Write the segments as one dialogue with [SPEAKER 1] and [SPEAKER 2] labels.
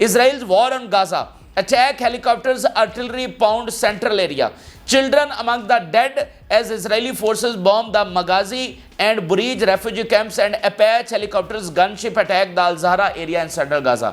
[SPEAKER 1] Israel's war on Gaza, attack helicopters, artillery pound central area. Children among the dead as Israeli forces bomb the Maghazi and Bureij refugee camps and Apache helicopters gunship attack the Al-Zahra area in central Gaza.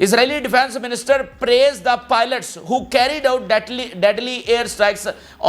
[SPEAKER 1] Israeli defense minister praised the pilots who carried out deadly air strikes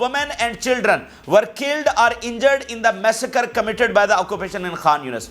[SPEAKER 1] women and children, were killed or injured in the massacre committed by the occupation in Khan Yunis.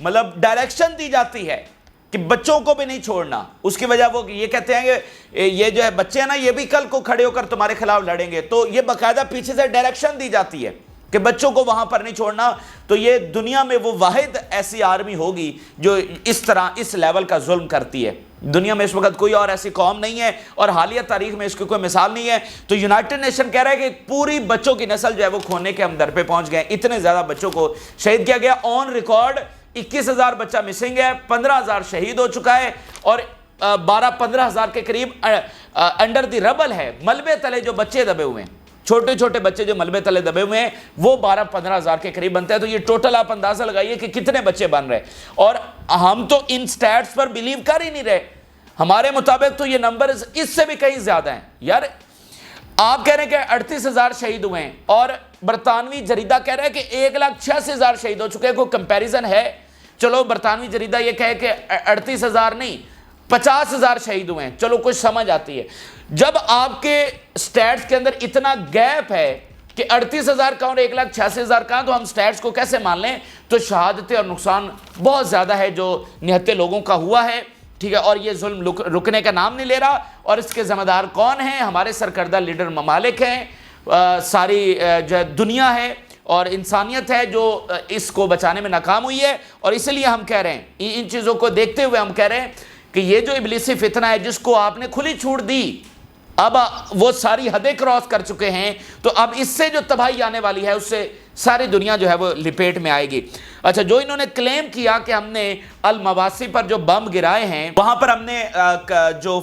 [SPEAKER 1] مطلب direction دی جاتی ہے کہ بچوں کو بھی نہیں چھوڑنا. اس کی وجہ وہ یہ کہتے ہیں کہ یہ جو ہے بچے ہیں نا یہ بھی کل کو کھڑے ہو کر تمہارے خلاف لڑیں گے, تو یہ باقاعدہ پیچھے سے ڈائریکشن دی جاتی ہے کہ بچوں کو وہاں پر نہیں چھوڑنا. تو یہ دنیا میں وہ واحد ایسی آرمی ہوگی جو اس طرح اس لیول کا ظلم کرتی ہے. دنیا میں اس وقت کوئی اور ایسی قوم نہیں ہے اور حالیہ تاریخ میں اس کی کوئی مثال نہیں ہے. تو یونائٹڈ نیشن کہہ رہا ہے کہ پوری بچوں کی نسل جو ہے وہ کھونے کے ہم در پہ پہنچ گئے. اتنے زیادہ بچوں کو شہید کیا گیا. آن ریکارڈ 21,000 بچہ مسنگ ہے, 15,000 شہید ہو چکا ہے اور 12-15,000 کے قریب انڈر دی ربل ہے. ملبے تلے جو بچے دبے ہوئے ہیں, چھوٹے چھوٹے بچے جو ملبے تلے دبے ہوئے ہیں وہ 12-15,000 کے قریب بنتے ہیں. تو یہ ٹوٹل آپ اندازہ لگائیے کہ کتنے بچے بن رہے. اور ہم تو ان سٹیٹس پر بلیو کر ہی نہیں رہے. ہمارے مطابق تو یہ نمبر اس سے بھی کہیں زیادہ ہیں. یار آپ کہہ رہے ہیں کہ 38,000 شہید ہوئے ہیں اور برطانوی جریدہ کہہ رہا ہے کہ 1,86,000 شہید ہو چکے ہیں. کوئی کمپیریزن ہے؟ چلو برطانوی جریدہ یہ کہے کہ 38,000 نہیں 50,000 شہید ہوئے ہیں, چلو کچھ سمجھ آتی ہے. جب آپ کے سٹیٹس کے اندر اتنا گیپ ہے کہ 38,000 کا اور 1,86,000 کا, تو ہم سٹیٹس کو کیسے مان لیں؟ تو شہادتیں اور نقصان بہت زیادہ ہے جو نہتے لوگوں کا ہوا ہے. ٹھیک ہے, اور یہ ظلم رکنے کا نام نہیں لے رہا. اور اس کے ذمہ دار کون ہیں؟ ہمارے سرکردہ لیڈر ممالک ہیں, ساری جو ہے دنیا ہے اور انسانیت ہے جو اس کو بچانے میں ناکام ہوئی ہے. اور اس لیے ہم کہہ رہے ہیں, ان چیزوں کو دیکھتے ہوئے ہم کہہ رہے ہیں کہ یہ جو ابلیسی فتنہ ہے جس کو آپ نے کھلی چھوٹ دی, اب وہ ساری حدیں کراس کر چکے ہیں. تو اب اس سے جو تباہی آنے والی ہے اس سے ساری دنیا جو ہے وہ لپیٹ میں آئے گی. اچھا, جو انہوں نے کلیم کیا کہ ہم نے المواسی پر جو بم گرائے ہیں وہاں پر ہم نے جو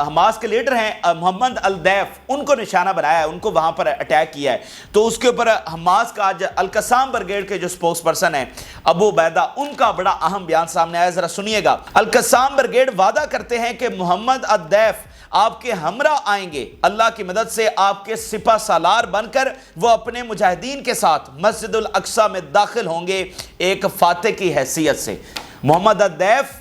[SPEAKER 1] حماس کے لیڈر ہیں محمد الدیف ان کو نشانہ بنایا ہے, ان کو وہاں پر اٹیک کیا ہے. تو اس کے اوپر حماس کا آج القسام برگیڈ کے جو سپوکس پرسن ہیں ابو عبیدہ, ان کا بڑا اہم بیان سامنے آیا, ذرا سنیے گا. القسام برگیڈ وعدہ کرتے ہیں کہ محمد الدیف آپ کے ہمراہ آئیں گے. اللہ کی مدد سے آپ کے سپہ سالار بن کر وہ اپنے مجاہدین کے ساتھ مسجد الاقصی میں داخل ہوں گے ایک فاتح کی حیثیت سے. محمد الدیف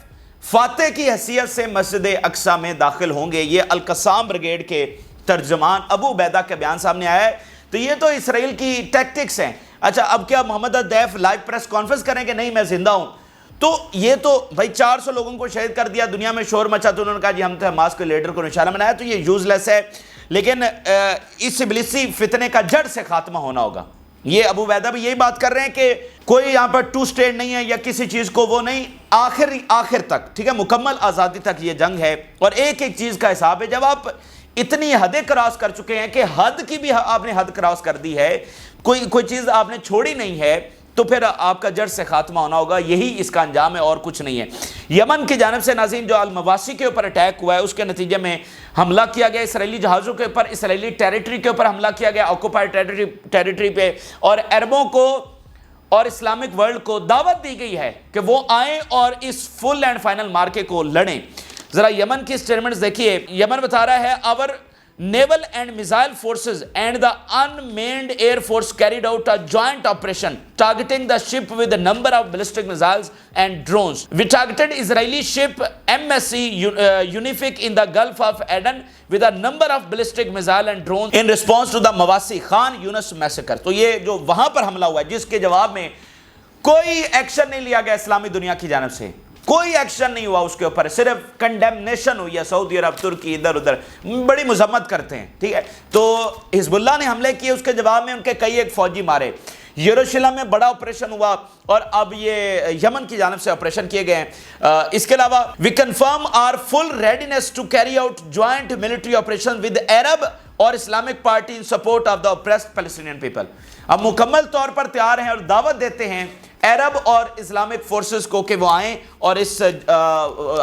[SPEAKER 1] فاتح کی حیثیت سے مسجد اقصی میں داخل ہوں گے. یہ القسام بریگیڈ کے ترجمان ابو عبیدہ کا بیان سامنے آیا ہے. تو یہ تو اسرائیل کی ٹیکٹکس ہیں. اچھا, اب کیا محمد الدیف لائیو پریس کانفرنس کریں کہ نہیں میں زندہ ہوں؟ تو یہ تو بھائی 400 لوگوں کو شہید کر دیا, دنیا میں شور مچا, تو انہوں نے کہا جی ہم تو حماس کے لیڈر کو نشانہ بنایا. تو یہ یوزلیس ہے. لیکن اس ابلیسی فتنے کا جڑ سے خاتمہ ہونا ہوگا. یہ ابو عبیدہ بھی یہی بات کر رہے ہیں کہ کوئی یہاں پر ٹو سٹیٹ نہیں ہے یا کسی چیز کو وہ نہیں, آخر تک, ٹھیک ہے, مکمل آزادی تک یہ جنگ ہے. اور ایک ایک چیز کا حساب ہے. جب آپ اتنی حدیں کراس کر چکے ہیں کہ حد کی بھی آپ نے حد کراس کر دی ہے, کوئی چیز آپ نے چھوڑی نہیں ہے, تو پھر آپ کا جڑ سے خاتمہ ہونا ہوگا. یہی اس کا انجام ہے اور کچھ نہیں ہے. یمن کی جانب سے ناظرین جو المواسی کے اوپر اٹیک ہوا ہے اس کے نتیجے میں حملہ کیا گیا اسرائیلی جہازوں کے اوپر, اسرائیلی ٹیریٹری کے اوپر حملہ کیا گیا, آکوپائڈ ٹیریٹری پہ. اور عربوں کو اور اسلامک ورلڈ کو دعوت دی گئی ہے کہ وہ آئیں اور اس فل اینڈ فائنل مارکے کو لڑیں. ذرا یمن کی سٹیٹمنٹس دیکھیے. یمن بتا رہا ہے our naval and missile forces and the unmanned air force carried out a joint operation targeting the ship with a number of ballistic missiles and drones. We targeted Israeli ship MSC Unific in the Gulf of Aden with a number of ballistic missile and drones in response to the Mawasi Khan Yunus massacre. تو یہ جو وہاں پر حملہ ہوا ہے جس کے جواب میں کوئی ایکشن نہیں لیا گیا اسلامی دنیا کی جانب سے, کوئی ایکشن نہیں ہوا اس کے اوپر, صرف کنڈیمنیشن ہوئی ہے. سعودی عرب, ترکی, ادھر ادھر بڑی مذمت کرتے ہیں, ٹھیک ہے. تو حزب اللہ نے حملے کیے, اس کے جواب میں ان کے کئی ایک فوجی مارے. یروشلم میں بڑا آپریشن ہوا اور اب یہ یمن کی جانب سے آپریشن کیے گئے ہیں. اس کے علاوہ we confirm our full readiness to carry out joint military operations with Arab اور Islamic party in support of the oppressed Palestinian people. اب مکمل طور پر تیار ہیں اور دعوت دیتے ہیں عرب اور اسلامک فورسز کو کہ وہ آئیں اور اس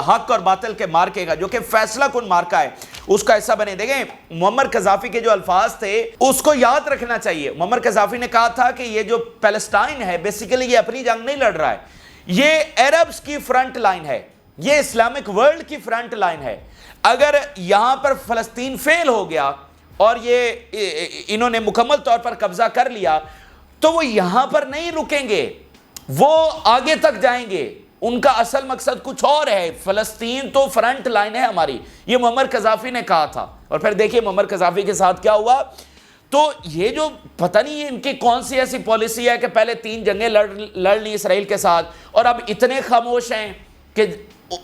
[SPEAKER 1] حق اور باطل کے مارکے کا جو کہ فیصلہ کن مارکا ہے اس کا حصہ بنے. دیکھیں معمر قذافی کے جو الفاظ تھے اس کو یاد رکھنا چاہیے. معمر قذافی نے کہا تھا کہ یہ جو پیلسٹائن ہے بیسیکلی یہ اپنی جنگ نہیں لڑ رہا ہے, یہ عربز کی فرنٹ لائن ہے, یہ اسلامک ورلڈ کی فرنٹ لائن ہے. اگر یہاں پر فلسطین فیل ہو گیا اور یہ انہوں نے مکمل طور پر قبضہ کر لیا تو وہ یہاں پر نہیں رکیں گے, وہ آگے تک جائیں گے. ان کا اصل مقصد کچھ اور ہے. فلسطین تو فرنٹ لائن ہے ہماری, یہ معمر قذافی نے کہا تھا. اور پھر دیکھیے معمر قذافی کے ساتھ کیا ہوا. تو تو یہ جو پتہ نہیں ہے ان کی کون سی ایسی پالیسی ہے کہ پہلے 3 جنگیں لڑ لی اسرائیل کے ساتھ اور اب اتنے خاموش ہیں کہ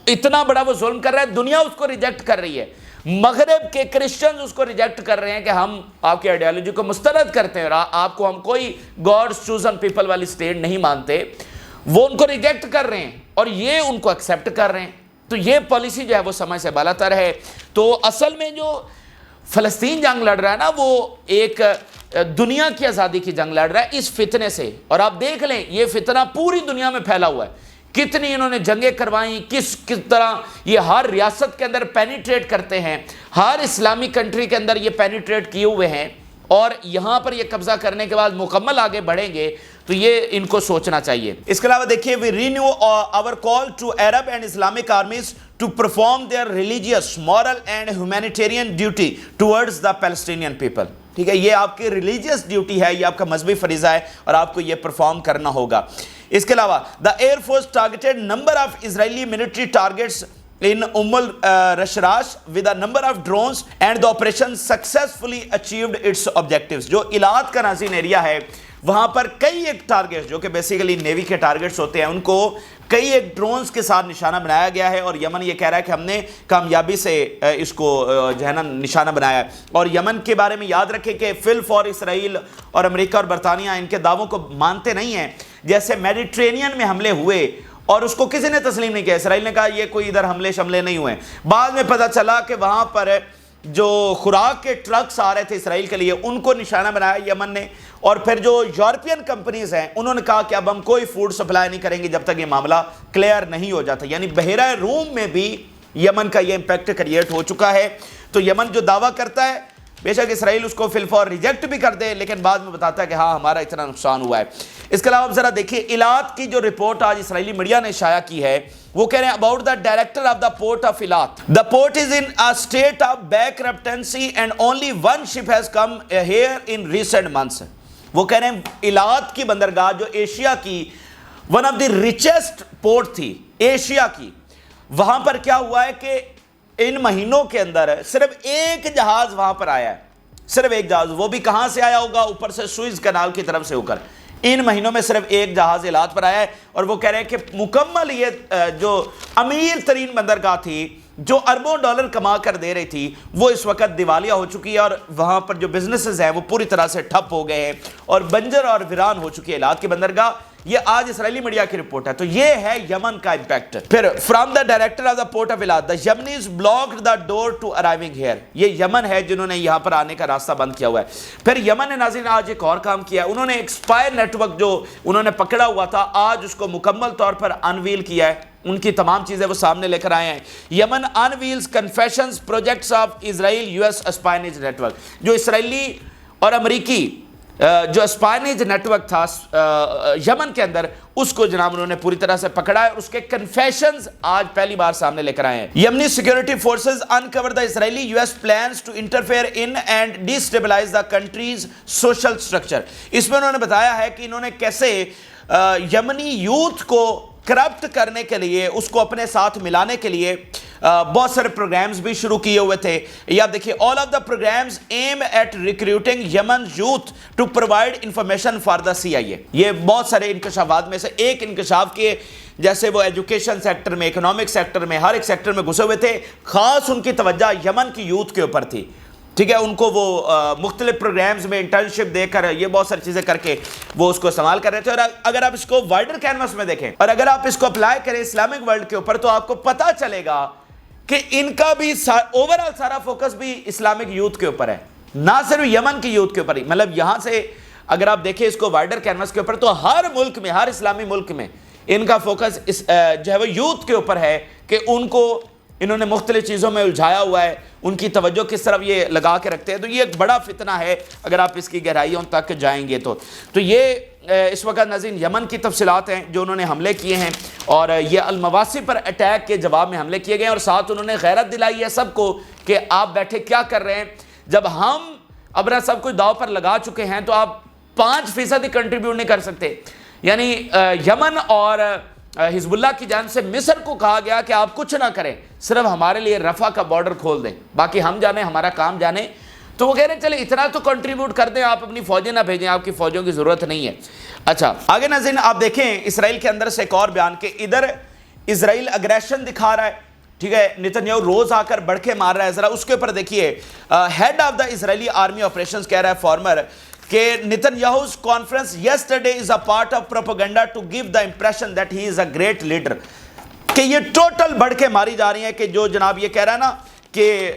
[SPEAKER 1] اتنا بڑا وہ ظلم کر رہا ہے, دنیا اس کو ریجیکٹ کر رہی ہے, مغرب کے کرسچنز اس کو ریجیکٹ کر رہے ہیں کہ ہم آپ کی آئیڈیالوجی کو مسترد کرتے ہیں اور آپ کو ہم کوئی گاڈز چوزن پیپل والی اسٹیٹ نہیں مانتے, وہ ان کو ریجیکٹ کر رہے ہیں اور یہ ان کو ایکسیپٹ کر رہے ہیں. تو یہ پالیسی جو ہے وہ سمجھ سے بالاتر ہے. تو اصل میں جو فلسطین جنگ لڑ رہا ہے نا, وہ ایک دنیا کی آزادی کی جنگ لڑ رہا ہے اس فتنے سے. اور آپ دیکھ لیں یہ فتنہ پوری دنیا میں پھیلا ہوا ہے, کتنی انہوں نے جنگیں کروائیں, کس طرح یہ ہر ریاست کے اندر پینیٹریٹ کرتے ہیں, ہر اسلامی کنٹری کے اندر یہ پینیٹریٹ کیے ہوئے ہیں, اور یہاں پر یہ قبضہ کرنے کے بعد مکمل آگے بڑھیں گے. تو یہ ان کو سوچنا چاہیے. اس کے علاوہ دیکھیے, we renew our call to Arab and Islamic armies to perform their religious, moral and humanitarian duty towards the Palestinian people. ٹھیک ہے, یہ آپ کی ریلیجیس ڈیوٹی ہے, یہ آپ کا مذہبی فریضہ ہے اور آپ کو یہ پرفارم کرنا ہوگا. اس کے علاوہ the Air Force targeted number of Israeli military targets in Rashrash with a number of drones and the operation successfully achieved its objectives. جو ایلات کا نازین ایریا ہے وہاں پر کئی ایک ٹارگیٹس جو کہ بیسیکلی نیوی کے ٹارگیٹس ہوتے ہیں, ان کو کئی ایک ڈرونز کے ساتھ نشانہ بنایا گیا ہے, اور یمن یہ کہہ رہا ہے کہ ہم نے کامیابی سے اس کو جو ہے نا نشانہ بنایا ہے. اور یمن کے بارے میں یاد رکھیں کہ فل فور اسرائیل اور امریکہ اور برطانیہ ان کے دعووں کو مانتے نہیں ہیں. جیسے میڈیٹرینین میں حملے ہوئے اور اس کو کسی نے تسلیم نہیں کیا, اسرائیل نے کہا یہ کوئی ادھر حملے شملے نہیں ہوئے. بعد میں پتہ چلا کہ وہاں پر جو خوراک کے ٹرکس آ رہے تھے اسرائیل کے لیے ان کو نشانہ بنایا یمن نے, اور پھر جو یورپین کمپنیز ہیں انہوں نے کہا کہ اب ہم کوئی فوڈ سپلائی نہیں کریں گے جب تک یہ معاملہ کلیئر نہیں ہو جاتا. یعنی بحیرہ روم میں بھی یمن کا یہ امپیکٹ کریٹ ہو چکا ہے. تو یمن جو دعویٰ کرتا ہے, بے شک اسرائیل اس کو فی الفور ریجیکٹ بھی کر دے, لیکن بعد میں بتاتا ہے کہ ہاں ہمارا اتنا نقصان ہوا ہے. اس کے علاوہ اب ذرا دیکھیے ایلات کی جو رپورٹ آج اسرائیلی میڈیا نے شائع کی ہے, وہ کہہ رہے ہیں about the director of the port of Eilat, the port is in a state of bankruptcy and only one ship has come here in recent months. وہ کہہ رہے ہیں ایلات کی بندرگاہ جو ایشیا کی one of the richest port تھی Asia کی, وہاں پر کیا ہوا ہے کہ ان مہینوں کے اندر صرف ایک جہاز وہاں پر آیا ہے, صرف ایک جہاز, وہ بھی کہاں سے آیا ہوگا, اوپر سے سوئز کنال کی طرف سے ہو کر. ان مہینوں میں صرف ایک جہاز ایلات پر آیا ہے, اور وہ کہہ رہے ہیں کہ مکمل یہ جو امیر ترین بندرگاہ تھی جو اربوں ڈالر کما کر دے رہی تھی وہ اس وقت دیوالیہ ہو چکی ہے, اور وہاں پر جو بزنسز ہیں وہ پوری طرح سے ٹھپ ہو گئے ہیں اور بنجر اور ویران ہو چکی ہے ایلات کی بندرگاہ. یہ آج اسرائیلی میڈیا کی رپورٹ ہے. تو یہ ہے یمن کا امپیکٹ. پھر from the director of the port of Eilat, the Yemenis blocked the door to arriving here. یہ یمن ہے جنہوں نے یہاں پر آنے کا راستہ بند کیا ہوا ہے. پھر یمن نے ناظرین آج ایک اور کام کیا ہے, انہوں نے ایک اسپائر نیٹ ورک جو انہوں نے پکڑا ہوا تھا آج اس کو مکمل طور پر انویل کیا ہے. ان کی تمام چیزیں وہ سامنے لے کر آئے ہیں. Yemen unveils confessions projects of Israel U S espionage network. جو اسرائیلی اور امریکی جو اسپائنیج نیٹ ورک تھا یمن کے اندر, اس کو جناب انہوں نے پوری طرح سے پکڑا ہے, اور اس کے کنفیشنز آج پہلی بار سامنے لے کر آئے ہیں. Yemeni security forces uncover the Israeli U S plans to interfere in and destabilise the country's social structure. اس میں انہوں نے بتایا ہے کہ انہوں نے کیسے یمنی یوتھ کو کرپٹ کرنے کے لیے, اس کو اپنے ساتھ ملانے کے لیے بہت سارے پروگرامز بھی شروع کیے ہوئے تھے. یہ آپ دیکھیے, all of the programs aim at recruiting Yemen's youth to provide information for the CIA. یہ بہت سارے انکشافات میں سے ایک انکشاف کے, جیسے وہ ایجوکیشن سیکٹر میں, اکنامک سیکٹر میں, ہر ایک سیکٹر میں گھسے ہوئے تھے. خاص ان کی توجہ یمن کی یوتھ کے اوپر تھی. ٹھیک ہے, ان کو وہ مختلف پروگرامز میں انٹرنشپ دے کر یہ بہت ساری چیزیں کر کے وہ اس کو استعمال کر رہے تھے. اور اگر آپ اس کو وائڈر کینوس میں دیکھیں اور اگر آپ اس کو اپلائی کریں اسلامک ورلڈ کے اوپر, تو آپ کو پتہ چلے گا کہ ان کا بھی اوورال سارا فوکس بھی اسلامک یوتھ کے اوپر ہے, نہ صرف یمن کی یوتھ کے اوپر ہی. مطلب یہاں سے اگر آپ دیکھیں اس کو وائڈر کینوس کے اوپر, تو ہر ملک میں, ہر اسلامی ملک میں ان کا فوکس جو ہے وہ یوتھ کے اوپر ہے کہ ان کو انہوں نے مختلف چیزوں میں الجھایا ہوا ہے, ان کی توجہ کس طرف یہ لگا کے رکھتے ہیں. تو یہ ایک بڑا فتنہ ہے اگر آپ اس کی گہرائیوں تک جائیں گے تو. یہ اس وقت ناظرین یمن کی تفصیلات ہیں جو انہوں نے حملے کیے ہیں, اور یہ المواسی پر اٹیک کے جواب میں حملے کیے گئے ہیں, اور ساتھ انہوں نے غیرت دلائی ہے سب کو کہ آپ بیٹھے کیا کر رہے ہیں. جب ہم اپنا سب کچھ داؤ پر لگا چکے ہیں تو آپ 5% کنٹریبیوٹ نہیں کر سکتے. یعنی یمن اور حزب اللہ کی جانب سے مصر کو کہا گیا کہ آپ کچھ نہ کریں, صرف ہمارے لیے رفح کا بارڈر کھول دیں, باقی ہم جانے, ہمارا کام جانے. تو وہ کہہ رہے ہیں چلے اتنا تو کنٹریبیوٹ کر دیں آپ، اپنی فوجیں نہ بھیجیں، آپ کی فوجوں کی ضرورت نہیں ہے۔ اچھا آگے ناظرین آپ دیکھیں اسرائیل کے اندر سے ایک اور بیان کہ ادھر اسرائیل اگریشن دکھا رہا ہے، ٹھیک ہے، نیتن یاہو روز آ کر بڑھ کے مار رہا ہے، ذرا اس کے اوپر دیکھیے head of the Israeli army operations کہہ رہا ہے فارمر کہ Nitin یاہو's conference yesterday is a part of propaganda to give the impression that he is a great leader، کہ یہ ٹوٹل بڑھ کے ماری جا رہی ہیں کہ جو جناب یہ کہہ رہا ہے نا کہ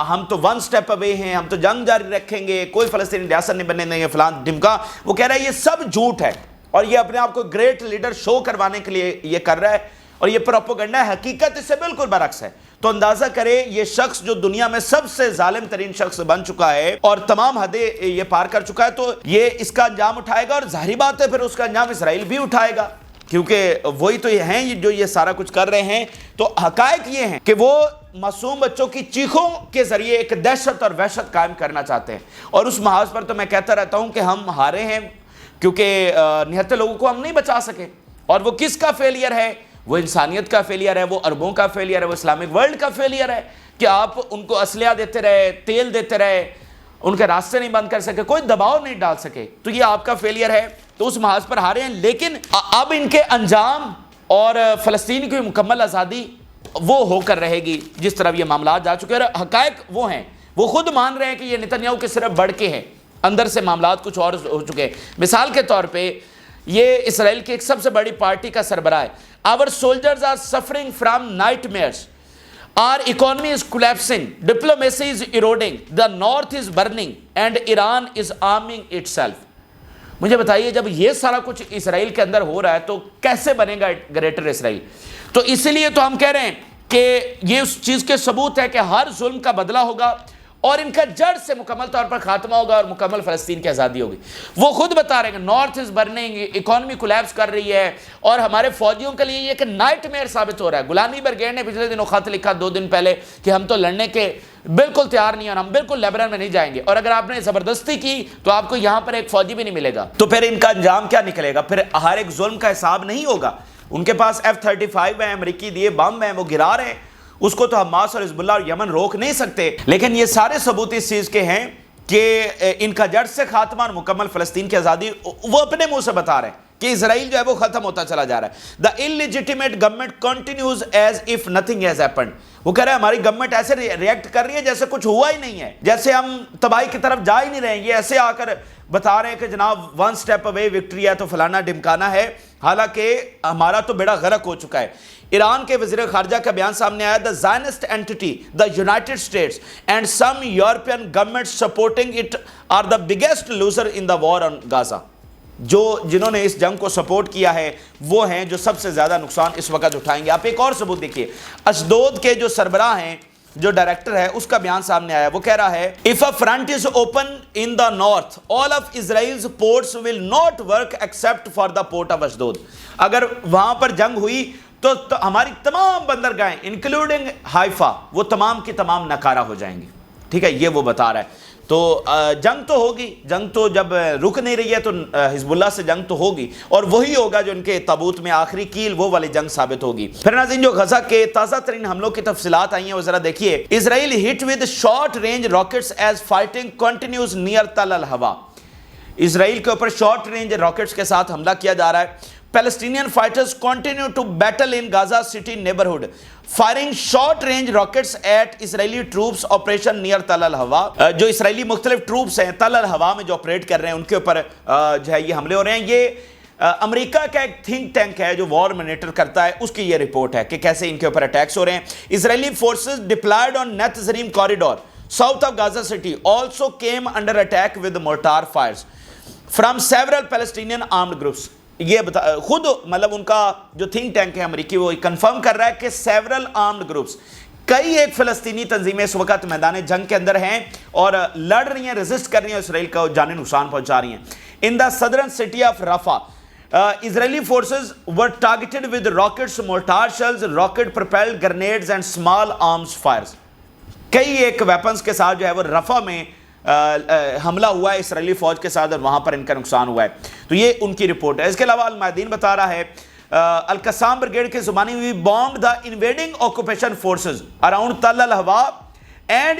[SPEAKER 1] ہم تو ون سٹیپ اوے ہیں، ہم تو جنگ جاری رکھیں گے، کوئی فلسطینی ریاست نہیں بننے دیں گے فلان ڈمکا، وہ کہہ رہا ہے یہ سب جھوٹ ہے اور یہ اپنے آپ کو گریٹ لیڈر شو کروانے کے لیے یہ کر رہا ہے اور یہ پروپیگنڈا ہے، حقیقت اس سے بالکل برعکس ہے۔ تو اندازہ کرے یہ شخص جو دنیا میں سب سے ظالم ترین شخص بن چکا ہے اور تمام حدیں یہ پار کر چکا ہے، تو یہ اس کا انجام اٹھائے گا اور ظاہری بات ہے پھر اس کا انجام اسرائیل بھی اٹھائے گا، کیونکہ وہی تو یہ ہیں جو یہ سارا کچھ کر رہے ہیں۔ تو حقائق یہ ہیں کہ وہ معصوم بچوں کی چیخوں کے ذریعے ایک دہشت اور وحشت قائم کرنا چاہتے ہیں، اور اس محاذ پر تو میں کہتا رہتا ہوں کہ ہم ہارے ہیں، کیونکہ نہتے لوگوں کو ہم نہیں بچا سکے۔ اور وہ کس کا فیلئر ہے؟ وہ انسانیت کا فیلئر ہے، وہ عربوں کا فیلئر ہے، وہ اسلامک ورلڈ کا فیلئر ہے کہ آپ ان کو اسلحہ دیتے رہے، تیل دیتے رہے، ان کے راستے نہیں بند کر سکے، کوئی دباؤ نہیں ڈال سکے، تو یہ آپ کا فیلئر ہے۔ تو اس محاذ پر ہارے ہیں، لیکن اب ان کے انجام اور فلسطین کی مکمل آزادی وہ ہو کر رہے گی جس طرح یہ معاملات جا چکے ہیں، اور حقائق وہ ہیں، وہ خود مان رہے ہیں کہ یہ نیتن یاہو کے صرف بڑھ کے ہیں، اندر سے معاملات کچھ اور ہو چکے ہیں۔ مثال کے طور پہ یہ اسرائیل کی ایک سب سے بڑی پارٹی کا سربراہ ہے، our soldiers are suffering from nightmares, our economy is collapsing, diplomacy is eroding, the north is burning and Iran is arming itself۔ مجھے بتائیے جب یہ سارا کچھ اسرائیل کے اندر ہو رہا ہے تو کیسے بنے گا گریٹر اسرائیل؟ تو اسی لیے تو ہم کہہ رہے ہیں کہ یہ اس چیز کے ثبوت ہے کہ ہر ظلم کا بدلہ ہوگا اور ان کا جڑ سے مکمل طور پر خاتمہ ہوگا اور مکمل فلسطین کی آزادی ہوگی۔ وہ خود بتا رہے ہیں کہ نارتھ از برننگ، اکانومی کولیپس کر رہی ہے، اور ہمارے فوجیوں کے لیے یہ ایک نائٹ میئر ثابت ہو رہا ہے۔ غلامی برگیڈ نے پچھلے دنوں خط لکھا 2 دن پہلے کہ ہم تو لڑنے کے بالکل تیار نہیں ہیں اور ہم بالکل لیبنان میں نہیں جائیں گے، اور اگر آپ نے زبردستی کی تو آپ کو یہاں پر ایک فوجی بھی نہیں ملے گا۔ تو پھر ان کا انجام کیا نکلے گا؟ پھر ہر ایک ظلم کا حساب نہیں ہوگا۔ ان کے پاس F-35 ہیں، امریکی دیے بم ہیں، وہ گرا رہے ہیں، اس کو تو حماس اور حزب اللہ اور یمن روک نہیں سکتے، لیکن یہ سارے ثبوت اس چیز کے ہیں کہ ان کا جڑ سے خاتمہ اور مکمل فلسطین کی آزادی وہ اپنے منہ سے بتا رہے ہیں کہ اسرائیل جو ہے وہ ختم ہوتا چلا جا رہا ہے۔ The illegitimate government continues as if nothing has happened۔ وہ کہہ رہے ہیں ہماری گورنمنٹ ایسے ریئیکٹ کر رہی ہے جیسے کچھ ہوا ہی نہیں ہے، جیسے ہم تباہی کی طرف جا ہی نہیں رہے ہیں۔ یہ ایسے آ کر بتا رہے ہیں کہ جناب ون سٹیپ اوے وکٹری ہے تو فلانا ڈمکانا ہے، حالانکہ ہمارا تو بیڑا غرق ہو چکا ہے۔ ایران کے وزیر خارجہ کا بیان سامنے آیا، the Zionist entity, the United States and some European governments supporting it are the biggest loser in the war on Gaza۔ جنہوں نے اس جنگ کو سپورٹ کیا ہے وہ ہیں جو سب سے زیادہ نقصان اس وقت اٹھائیں گے۔ آپ ایک اور ثبوت دیکھیے، اشدود کے جو سربراہ ہیں، جو ڈائریکٹر ہے، اس کا بیان سامنے آیا، وہ کہہ رہا ہے if a front is open in the north all of Israel's ports will not work except for the port of Ashdod۔ اگر وہاں پر جنگ ہوئی تو ہماری تمام بندرگاہیں انکلوڈنگ حائفہ وہ تمام کی تمام ناکارہ ہو جائیں گی، ٹھیک ہے، یہ وہ بتا رہا ہے۔ تو جنگ تو ہوگی، جنگ تو جب رک نہیں رہی ہے تو حزب اللہ سے جنگ تو ہوگی، اور وہی ہوگا جو ان کے تابوت میں آخری کیل وہ والی جنگ ثابت ہوگی۔ پھر ناظرین جو غزہ کے تازہ ترین حملوں کی تفصیلات آئی ہیں وہ ذرا دیکھیے۔ Israel hit with short range rockets as fighting continues near Tal Alhawa. اسرائیل کے اوپر شارٹ رینج راکٹس کے ساتھ حملہ کیا جا رہا ہے۔ Palestinian fighters continue to battle in Gaza City neighborhood, firing short-range rockets at Israeli troops operation near Tal al-Hawa۔ جو اسرائیلی مختلف ٹروپس ہیں تل الہوا میں جو آپریٹ کر رہے ہیں ان کے اوپر جو ہے یہ حملے ہو رہے ہیں۔ یہ امریکہ کا ایک تھنک ٹینک ہے جو وار مانیٹر کرتا ہے، اس کی یہ رپورٹ ہے کہ کیسے ان کے اوپر اٹیکس ہو رہے ہیں۔ اسرائیلی فورسز ڈپلائڈ آن نیت زریم corridor south of Gaza City also came under attack with mortar fires from several Palestinian armed groups۔ یہ خود مطلب ان کا جو تھنک ٹینک ہے امریکی وہ کنفرم کر رہا ہے کہ سیورل آرمڈ گروپس، کئی ایک فلسطینی تنظیمیں اس وقت میدان جنگ کے اندر ہیں اور لڑ رہی ہیں، ریزسٹ کر رہی ہیں، اسرائیل کا جانی نقصان پہنچا رہی ہیں۔ In the southern city of Rafah Israeli forces were targeted with rockets, mortar shells, rocket propelled grenades and small arms fires. کئی ایک ویپنز کے ساتھ جو ہے وہ رفح میں حملہ ہوا ہے اسرائیلی فوج کے ساتھ اور وہاں پر ان کا نقصان ہوا ہے۔ تو یہ ان کی رپورٹ ہے۔ اس کے علاوہ المعدین بتا رہا ہے القسام بریگیڈ کے زبانی وی بامبڈ دا انویڈنگ آکوپیشن فورسز اراؤنڈ تل الہوا and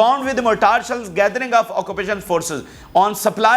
[SPEAKER 1] bound with mortar shells gathering of occupation forces on supply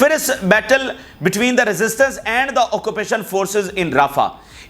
[SPEAKER 1] fierce battle between the resistance and the occupation forces in Rafah.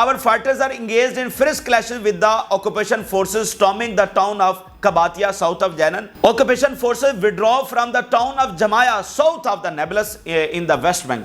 [SPEAKER 1] our fighters are engaged in fierce clashes with the occupation forces storming the town of Kabatia south of Janan. Occupation forces withdraw from the town of Jamaya south of the Nablus in the West Bank.